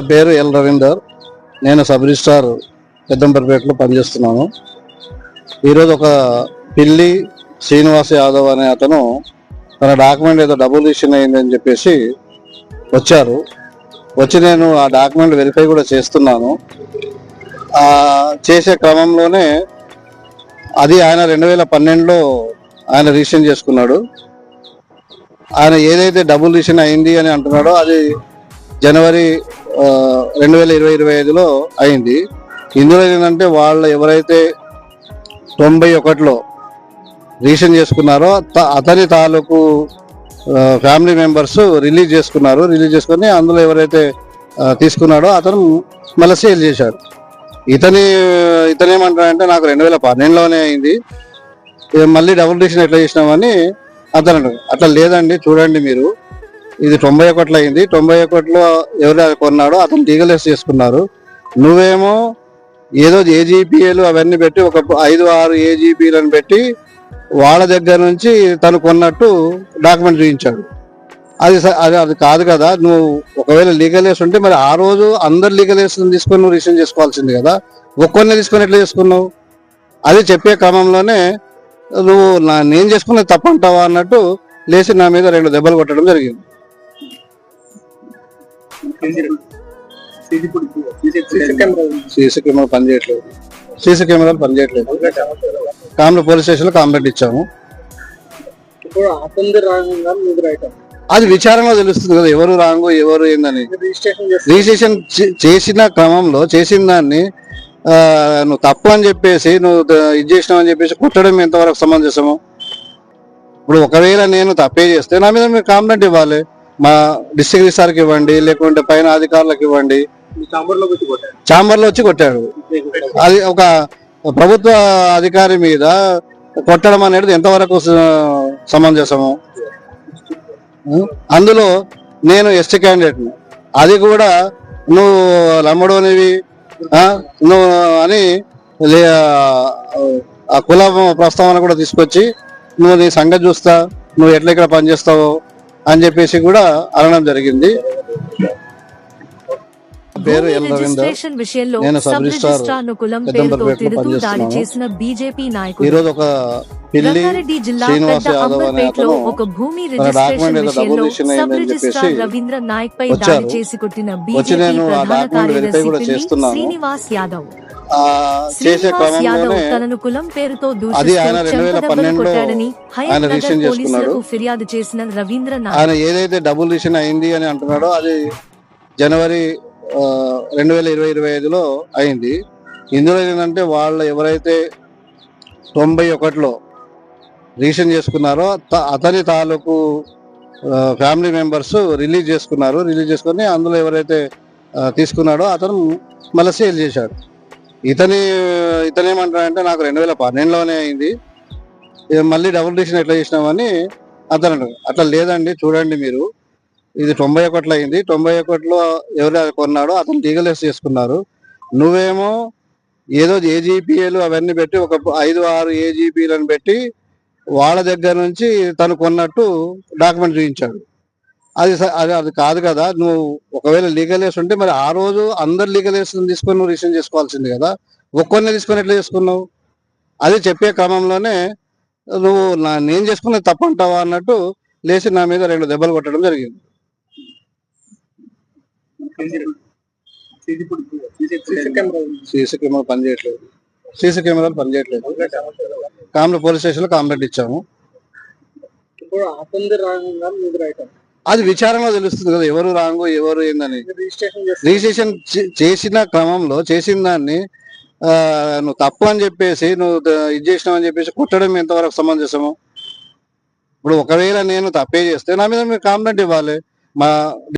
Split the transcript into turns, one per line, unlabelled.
పేరు ఎల్ రవీందర్. నేను sub registrar పెద్దంపరిపేటలో పనిచేస్తున్నాను. ఈరోజు ఒక పిల్లి శ్రీనివాస్ యాదవ్ అనే అతను తన డాక్యుమెంట్ ఏదో డబుల్ ఇష్యూ అయిందని చెప్పేసి వచ్చారు. వచ్చి నేను ఆ డాక్యుమెంట్ వెరిఫై కూడా చేస్తున్నాను. చేసే క్రమంలోనే అది ఆయన 2012లో ఆయన రిజిస్ట్రేషన్ చేసుకున్నాడు. ఆయన ఏదైతే డబుల్ రిజిస్ట్రేషన్ అయింది అని అంటున్నాడో అది జనవరి 2025లో అయింది. ఇందులో ఏంటంటే వాళ్ళు ఎవరైతే 91లో రిజిస్ట్రేషన్ చేసుకున్నారో అతని తాలూకు ఫ్యామిలీ మెంబర్స్ రిలీజ్ చేసుకొని అందులో ఎవరైతే తీసుకున్నాడో అతను మళ్ళీ సేల్ చేశాడు. ఇతనేమంటాడంటే నాకు 2012లోనే అయింది, మళ్ళీ డబుల్ రిజిస్ట్రేషన్ ఎట్లా చేసినామని అతను. అట్లా లేదండి, చూడండి మీరు, ఇది 91లో అయింది. 91లో ఎవరు కొన్నాడో అతను లీగలైజ్ చేసుకున్నారు. నువ్వేమో ఏదో ఏజీపీఏలు అవన్నీ పెట్టి ఒక 5-6 ఏజీపీలను పెట్టి వాళ్ళ దగ్గర నుంచి తను కొన్నట్టు డాక్యుమెంట్ చూపించాడు. అది కాదు కదా. నువ్వు ఒకవేళ లీగలైజ్ ఉంటే మరి ఆ రోజు అందరు లీగలైజ్ తీసుకొని నువ్వు రిజిస్ట్రేషన్ చేసుకోవాల్సింది కదా. ఒక్కొన్ని తీసుకొని ఎట్లా చేసుకున్నావు? అది చెప్పే క్రమంలోనే నువ్వు నేను చేసుకున్నది తప్పంటావా అన్నట్టు లేచి నా మీద 2 దెబ్బలు కొట్టడం జరిగింది. సీసీ కెమెరాలు పనిచేయట్లేదు. కామ్ల పోలీస్ స్టేషన్ లో కంప్లైంట్ ఇచ్చాము. అది విచారణలో తెలుస్తుంది కదా, ఎవరు రాంగు ఎవరు ఏందని. రిజిస్ట్రేషన్ చేసిన క్రమంలో చేసిన దాన్ని నువ్వు తప్పు అని చెప్పేసి నువ్వు ఇది చేసినావు అని చెప్పేసి కుట్టడం ఎంతవరకు సమంజసము? ఇప్పుడు ఒకవేళ నేను తప్పే చేస్తే నా మీద మీరు కంప్లైంట్ ఇవ్వాలి. మా డిస్ట్రిక్ట్ రిజిస్ట్రార్కి ఇవ్వండి, లేకుంటే పైన అధికారులకు ఇవ్వండి. ఛాంబర్లో వచ్చి కొట్టాడు. అది ఒక ప్రభుత్వ అధికారి మీద కొట్టడం అనేది ఎంతవరకు సమంజసము? అందులో నేను ఎస్టీ క్యాండిడేట్ని, అది కూడా నువ్వు లమ్మడోనివి నువ్వు అని ఆ కుల ప్రస్తావన కూడా తీసుకొచ్చి నువ్వు నీ సంగతి చూస్తా, నువ్వు ఎట్లా ఇక్కడ పనిచేస్తావో అని చెప్పేసి కూడా అనడం జరిగింది. పేరు ఎల్ రవీందర్. నేను సబ్ రిజిస్ట్రార్ పెద్దంపరిపేటలో పనిచేస్తున్నాను. ఈరోజు ఒక పిల్లి శ్రీనివాస్ యాదవ్ అనే అతను తన డాక్యుమెంట్ ఏదో డబుల్ ఇష్యూ అయిందని చెప్పేసి వచ్చారు. వచ్చి నేను ఆ డాక్యుమెంట్ వెరిఫై కూడా చేస్తున్నాను. చేసే క్రమంలోనే అది ఆయన 2012లో ఆయన రిజిస్ట్రేషన్ చేసుకున్నాడు. ఆయన ఏదైతే డబుల్ రిజిస్ట్రేషన్ అయింది అని అంటున్నాడో అది జనవరి 2025లో అయింది. ఇందులో ఏంటంటే వాళ్ళు ఎవరైతే 91లో రిజిస్ట్రేషన్ చేసుకున్నారో అతని తాలూకు ఫ్యామిలీ మెంబర్స్ రిలీజ్ చేసుకొని అందులో ఎవరైతే తీసుకున్నాడో అతను మళ్ళీ సేల్ చేశాడు. ఇతనేమంటాడంటే నాకు 2012లోనే అయింది, మళ్ళీ డబుల్ రిజిస్ట్రేషన్ ఎట్లా చేసినామని అతను. అట్లా లేదండి, చూడండి మీరు, ఇది 91లో అయింది. 91లో ఎవరు కొన్నాడో అతను లీగలైజ్ చేసుకున్నారు. నువ్వేమో ఏదో ఏజీపీఏలు అవన్నీ పెట్టి ఒక 5-6 ఏజీపీలను పెట్టి వాళ్ళ దగ్గర నుంచి తను కొన్నట్టు డాక్యుమెంట్ చూపించాడు. అది కాదు కదా. నువ్వు ఒకవేళ లీగలైజ్ ఉంటే మరి ఆ రోజు అందరు లీగలైజ్ తీసుకొని నువ్వు రిజిస్ట్రేషన్ చేసుకోవాల్సింది కదా. ఒక్కొన్ని తీసుకొని ఎట్లా చేసుకున్నావు? అది చెప్పే క్రమంలోనే నువ్వు నేను చేసుకున్నది తప్పంటావా అన్నట్టు లేచి నా మీద 2 దెబ్బలు కొట్టడం జరిగింది. సీసీ కెమెరాలు పనిచేయట్లేదు. కామ్ల పోలీస్ స్టేషన్ లో కంప్లైంట్ ఇచ్చాము. అది విచారణలో తెలుస్తుంది కదా, ఎవరు రాంగు ఎవరు ఏందని. రిజిస్ట్రేషన్ చేసిన క్రమంలో చేసిన దాన్ని నువ్వు తప్పు అని చెప్పేసి నువ్వు ఇది చేసినావు అని చెప్పేసి కుట్టడం ఎంతవరకు సమంజసము? ఇప్పుడు ఒకవేళ నేను తప్పే చేస్తే నా మీద మీరు కంప్లైంట్ ఇవ్వాలి. మా